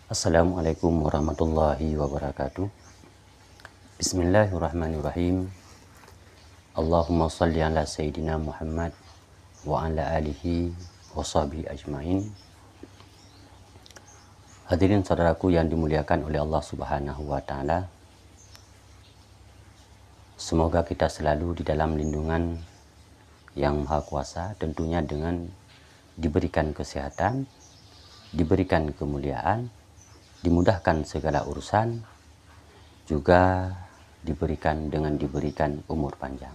Assalamualaikum warahmatullahi wabarakatuh. Bismillahirrahmanirrahim. Allahumma salli ala Sayyidina Muhammad wa ala alihi wa sahbihi ajmain. Hadirin saudaraku yang dimuliakan oleh Allah Subhanahu wa Ta'ala, semoga kita selalu di dalam lindungan yang Maha Kuasa, tentunya dengan diberikan kesehatan, diberikan kemuliaan, dimudahkan segala urusan, juga diberikan umur panjang.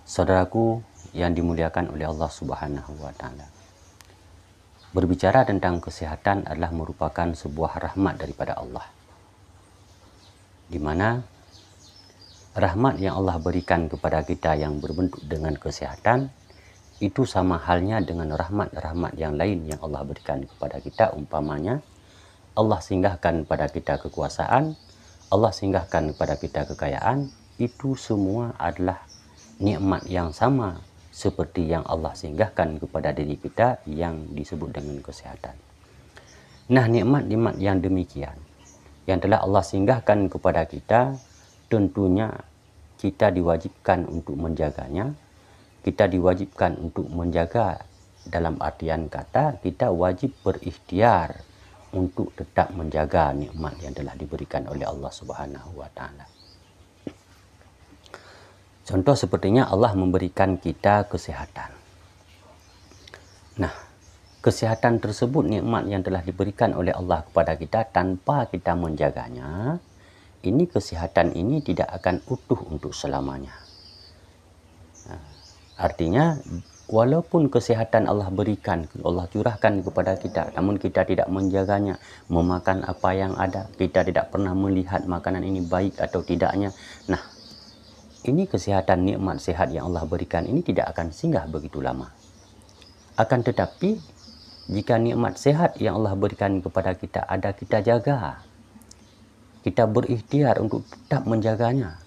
Saudaraku yang dimuliakan oleh Allah Subhanahu wa Ta'ala, berbicara tentang kesehatan adalah merupakan sebuah rahmat daripada Allah, di mana rahmat yang Allah berikan kepada kita yang berbentuk dengan kesehatan itu sama halnya dengan rahmat-rahmat yang lain yang Allah berikan kepada kita. Umpamanya Allah singgahkan pada kita kekuasaan, Allah singgahkan kepada kita kekayaan, itu semua adalah nikmat yang sama seperti yang Allah singgahkan kepada diri kita yang disebut dengan kesehatan. Nah, nikmat-nikmat yang demikian yang telah Allah singgahkan kepada kita, tentunya kita diwajibkan untuk menjaganya. Kita diwajibkan untuk menjaga dalam artian kata kita wajib berikhtiar untuk tetap menjaga nikmat yang telah diberikan oleh Allah Subhanahu wa Ta'ala. Contoh sepertinya Allah memberikan kita kesehatan. Nah, kesehatan tersebut, nikmat yang telah diberikan oleh Allah kepada kita tanpa kita menjaganya, ini kesehatan ini tidak akan utuh untuk selamanya. Nah, artinya walaupun kesehatan Allah berikan, Allah curahkan kepada kita, namun kita tidak menjaganya, memakan apa yang ada, kita tidak pernah melihat makanan ini baik atau tidaknya. Nah, ini kesehatan, nikmat sehat yang Allah berikan ini tidak akan singgah begitu lama. Akan tetapi, jika nikmat sehat yang Allah berikan kepada kita ada kita jaga, kita berikhtiar untuk tetap menjaganya,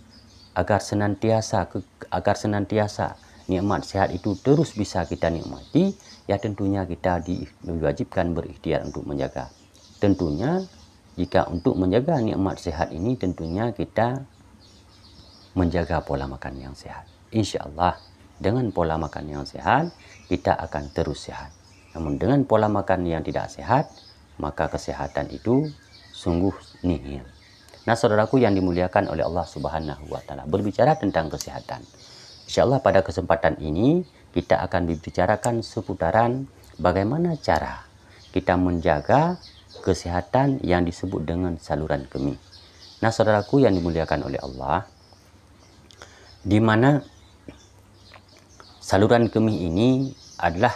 agar senantiasa nikmat sehat itu terus bisa kita nikmati, ya tentunya kita diwajibkan berikhtiar untuk menjaga. Tentunya jika untuk menjaga nikmat sehat ini, tentunya kita menjaga pola makan yang sehat. Insya Allah dengan pola makan yang sehat kita akan terus sehat. Namun dengan pola makan yang tidak sehat, maka kesehatan itu sungguh nihil. Nah, saudaraku yang dimuliakan oleh Allah Subhanahu wa Ta'ala, berbicara tentang kesehatan, InsyaAllah pada kesempatan ini kita akan membicarakan seputaran bagaimana cara kita menjaga kesehatan yang disebut dengan saluran kemih. Nah, saudaraku yang dimuliakan oleh Allah, di mana saluran kemih ini adalah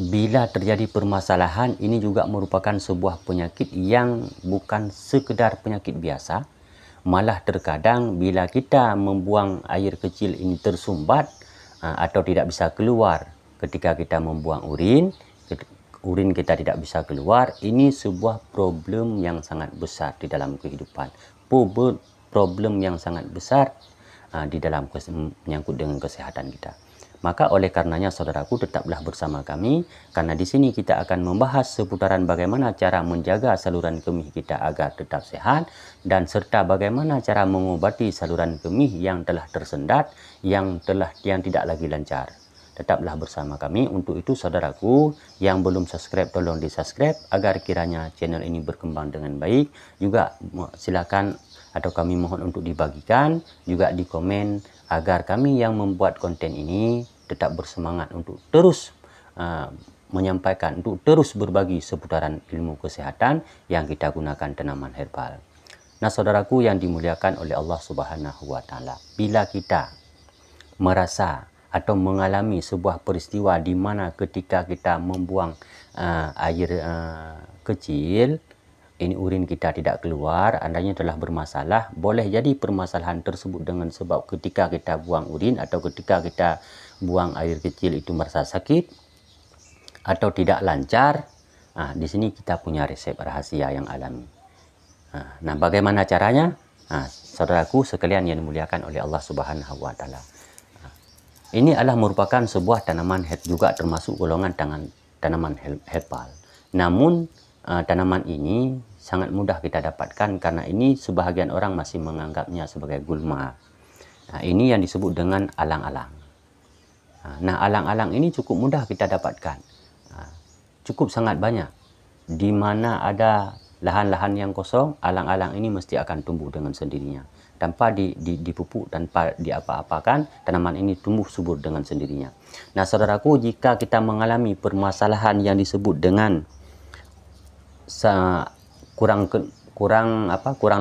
bila terjadi permasalahan, ini juga merupakan sebuah penyakit yang bukan sekedar penyakit biasa. Malah terkadang bila kita membuang air kecil ini tersumbat atau tidak bisa keluar ketika kita membuang urin kita tidak bisa keluar, ini sebuah problem yang sangat besar di dalam kehidupan. Problem yang sangat besar di dalam menyangkut dengan kesehatan kita. Maka oleh karenanya saudaraku tetaplah bersama kami, karena di sini kita akan membahas seputaran bagaimana cara menjaga saluran kemih kita agar tetap sehat, dan serta bagaimana cara mengobati saluran kemih yang telah tersendat, yang tidak lagi lancar. Tetaplah bersama kami. Untuk itu saudaraku yang belum subscribe, tolong di subscribe agar kiranya channel ini berkembang dengan baik. Juga silakan atau kami mohon untuk dibagikan, juga di komen, agar kami yang membuat konten ini tetap bersemangat untuk terus menyampaikan, untuk terus berbagi seputaran ilmu kesehatan yang kita gunakan tanaman herbal. Nah, saudaraku yang dimuliakan oleh Allah Subhanahu wa Ta'ala, bila kita merasa atau mengalami sebuah peristiwa di mana ketika kita membuang air kecil, ini urin kita tidak keluar, andainya telah bermasalah, boleh jadi permasalahan tersebut dengan sebab ketika kita buang urin atau ketika kita buang air kecil itu merasa sakit atau tidak lancar. Di sini kita punya resep rahasia yang alami. Nah, bagaimana caranya? Saudaraku sekalian yang dimuliakan oleh Allah Subhanahu wa Ta'ala, ini adalah merupakan sebuah tanaman juga termasuk golongan tanaman herbal. Namun tanaman ini sangat mudah kita dapatkan karena ini sebahagian orang masih menganggapnya sebagai gulma. Ini yang disebut dengan alang-alang. Nah, alang-alang ini cukup mudah kita dapatkan. Cukup sangat banyak. Di mana ada lahan-lahan yang kosong, alang-alang ini mesti akan tumbuh dengan sendirinya. Tanpa dipupuk, tanpa diapa-apakan, tanaman ini tumbuh subur dengan sendirinya. Nah, saudaraku, jika kita mengalami permasalahan yang disebut dengan kurang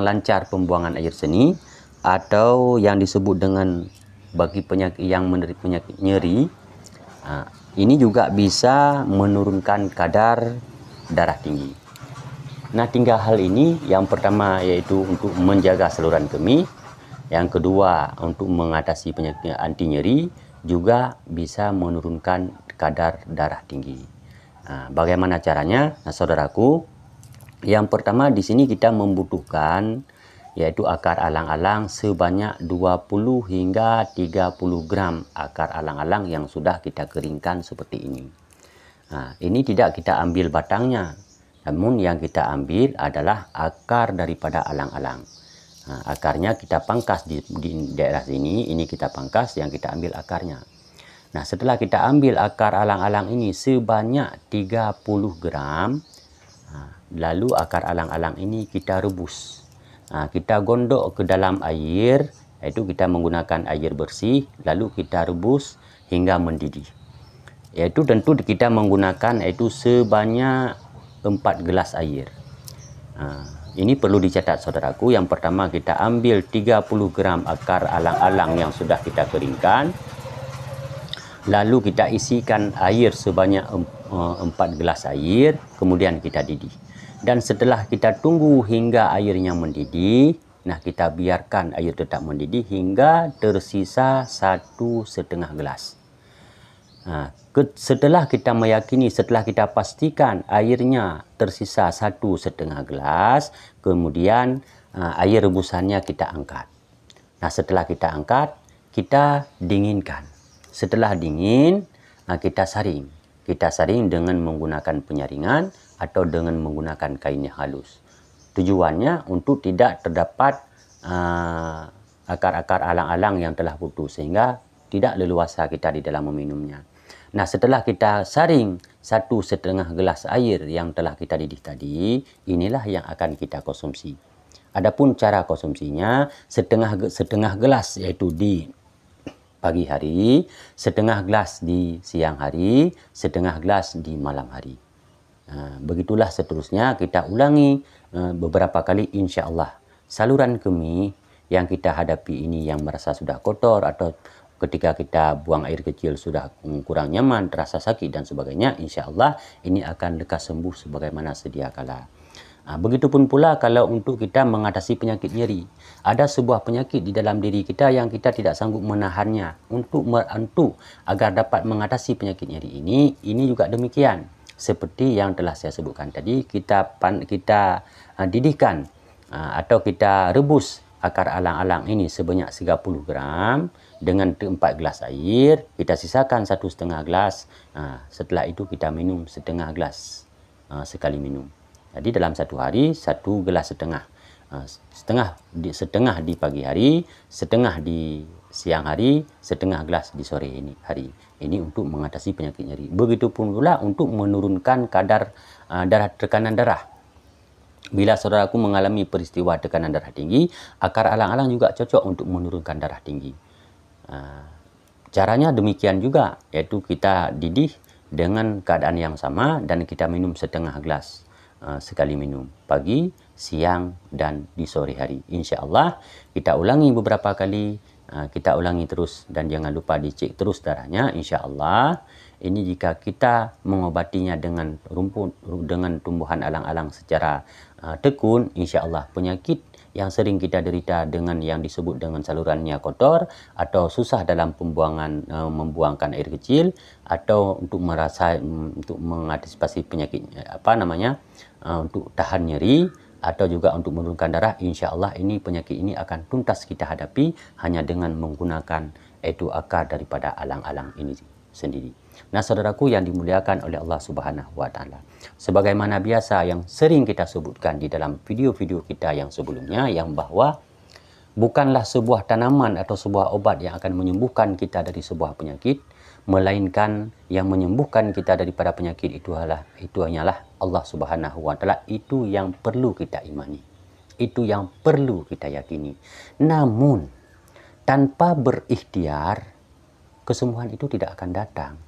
lancar pembuangan air seni, atau yang disebut dengan bagi penyakit yang menderita penyakit nyeri, ini juga bisa menurunkan kadar darah tinggi. Nah, 3 hal ini, yang pertama yaitu untuk menjaga saluran kemih, yang kedua untuk mengatasi penyakit anti nyeri, juga bisa menurunkan kadar darah tinggi. Bagaimana caranya? Nah, saudaraku, yang pertama di sini kita membutuhkan yaitu akar alang-alang sebanyak 20 hingga 30 gram akar alang-alang yang sudah kita keringkan seperti ini. Ini tidak kita ambil batangnya, namun yang kita ambil adalah akar daripada alang-alang. Akarnya kita pangkas di daerah sini, ini kita pangkas, yang kita ambil akarnya. Nah, setelah kita ambil akar alang-alang ini sebanyak 30 gram, lalu akar alang-alang ini kita rebus. Kita gondok ke dalam air, yaitu kita menggunakan air bersih, lalu kita rebus hingga mendidih. Yaitu tentu kita menggunakan yaitu sebanyak 4 gelas air. Ini perlu dicatat, saudaraku. Yang pertama kita ambil 30 gram akar alang-alang yang sudah kita keringkan. Lalu kita isikan air sebanyak 4 gelas air. Kemudian kita didih. Dan setelah kita tunggu hingga airnya mendidih, nah kita biarkan air tetap mendidih hingga tersisa 1,5 gelas. Setelah kita meyakini, setelah kita pastikan airnya tersisa 1,5 gelas, kemudian air rebusannya kita angkat. Nah, setelah kita angkat, kita dinginkan. Setelah dingin, kita saring. Kita saring dengan menggunakan penyaringan atau dengan menggunakan kain yang halus. Tujuannya untuk tidak terdapat akar-akar alang-alang yang telah putus, sehingga tidak leluasa kita di dalam meminumnya. Nah, setelah kita saring 1,5 gelas air yang telah kita didih tadi, inilah yang akan kita konsumsi. Adapun cara konsumsinya, setengah gelas yaitu di pagi hari, setengah gelas di siang hari, setengah gelas di malam hari. Begitulah seterusnya kita ulangi beberapa kali, insya Allah. Saluran kemih yang kita hadapi ini yang merasa sudah kotor, atau ketika kita buang air kecil sudah kurang nyaman, terasa sakit dan sebagainya, insya Allah ini akan lekas sembuh sebagaimana sedia kala. Begitupun pula kalau untuk kita mengatasi penyakit nyeri. Ada sebuah penyakit di dalam diri kita yang kita tidak sanggup menahannya. Untuk agar dapat mengatasi penyakit nyeri ini juga demikian. Seperti yang telah saya sebutkan tadi, kita didihkan atau kita rebus akar alang-alang ini sebanyak 30 gram dengan 4 gelas air, kita sisakan 1,5 gelas. Setelah itu kita minum setengah gelas sekali minum. Jadi dalam satu hari 1,5 gelas. Setengah di pagi hari, setengah di siang hari, setengah gelas di sore hari. Ini untuk mengatasi penyakit nyeri. Begitupun pula untuk menurunkan kadar tekanan darah. Bila saudaraku mengalami peristiwa tekanan darah tinggi, akar alang-alang juga cocok untuk menurunkan darah tinggi. Caranya demikian juga, yaitu kita didih dengan keadaan yang sama dan kita minum setengah gelas sekali minum, pagi, siang, dan di sore hari. Insya Allah kita ulangi beberapa kali, kita ulangi terus, dan jangan lupa dicek terus darahnya. Insya Allah ini jika kita mengobatinya dengan tumbuhan alang-alang secara tekun, insya Allah penyakit yang sering kita derita dengan yang disebut dengan salurannya kotor, atau susah dalam membuangkan air kecil, atau untuk mengantisipasi penyakit untuk tahan nyeri, atau juga untuk menurunkan darah, insya Allah penyakit ini akan tuntas kita hadapi hanya dengan menggunakan akar daripada alang-alang ini sendiri. Nah, saudaraku yang dimuliakan oleh Allah Subhanahu wa taala. Sebagaimana biasa yang sering kita sebutkan di dalam video-video kita yang sebelumnya, yang bahwa bukanlah sebuah tanaman atau sebuah obat yang akan menyembuhkan kita dari sebuah penyakit, melainkan yang menyembuhkan kita daripada penyakit itu hanyalah Allah Subhanahu wa taala. Itu yang perlu kita imani. Itu yang perlu kita yakini. Namun tanpa berikhtiar, kesembuhan itu tidak akan datang.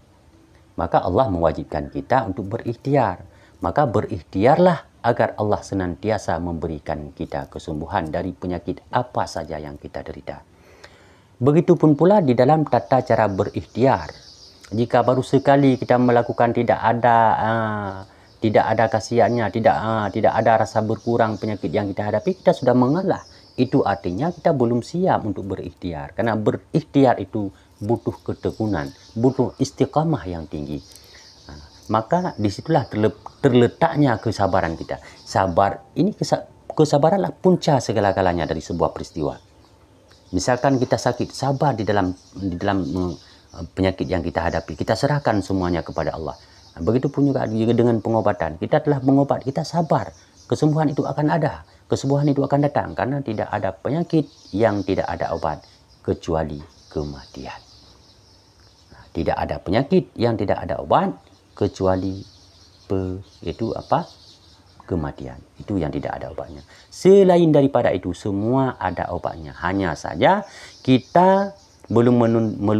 Maka Allah mewajibkan kita untuk berikhtiar. Maka berikhtiarlah agar Allah senantiasa memberikan kita kesembuhan dari penyakit apa saja yang kita derita. Begitupun pula di dalam tata cara berikhtiar. Jika baru sekali kita melakukan tidak ada khasiatnya, tidak ada rasa berkurang penyakit yang kita hadapi, kita sudah mengalah. Itu artinya kita belum siap untuk berikhtiar. Karena berikhtiar itu butuh ketekunan, butuh istiqamah yang tinggi. Maka disitulah terletaknya kesabaran kita. Kesabaranlah punca segala-galanya dari sebuah peristiwa. Misalkan kita sakit, sabar di dalam penyakit yang kita hadapi. Kita serahkan semuanya kepada Allah. Begitupun juga dengan pengobatan. Kita telah mengobat, kita sabar. Kesembuhan itu akan ada. Kesembuhan itu akan datang. Karena tidak ada penyakit yang tidak ada obat. Kecuali kematian. Tidak ada penyakit yang tidak ada obat. Kecuali kematian. Itu yang tidak ada obatnya. Selain daripada itu, semua ada obatnya. Hanya saja kita belum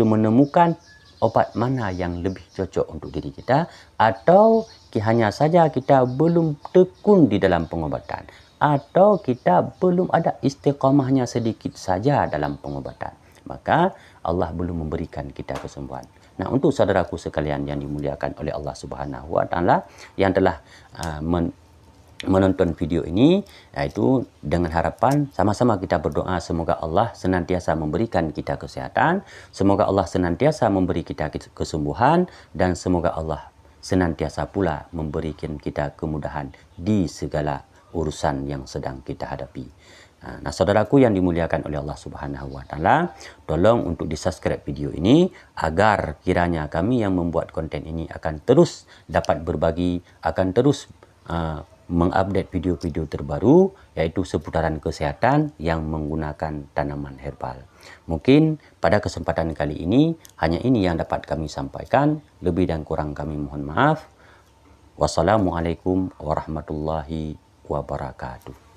menemukan obat mana yang lebih cocok untuk diri kita, atau hanya saja kita belum tekun di dalam pengobatan, atau kita belum ada istiqamahnya sedikit saja dalam pengobatan. Maka Allah belum memberikan kita kesembuhan. Nah, untuk saudaraku sekalian yang dimuliakan oleh Allah Subhanahu wa taala yang telah menonton video ini, yaitu dengan harapan sama-sama kita berdoa semoga Allah senantiasa memberikan kita kesehatan, semoga Allah senantiasa memberi kita kesembuhan, dan semoga Allah senantiasa pula memberikan kita kemudahan di segala urusan yang sedang kita hadapi. Nah, saudaraku yang dimuliakan oleh Allah Subhanahu wa taala, tolong untuk di-subscribe video ini agar kiranya kami yang membuat konten ini akan terus dapat berbagi, akan terus mengupdate video-video terbaru, yaitu seputaran kesehatan yang menggunakan tanaman herbal. Mungkin pada kesempatan kali ini hanya ini yang dapat kami sampaikan. Lebih dan kurang kami mohon maaf. Wassalamualaikum warahmatullahi wabarakatuh.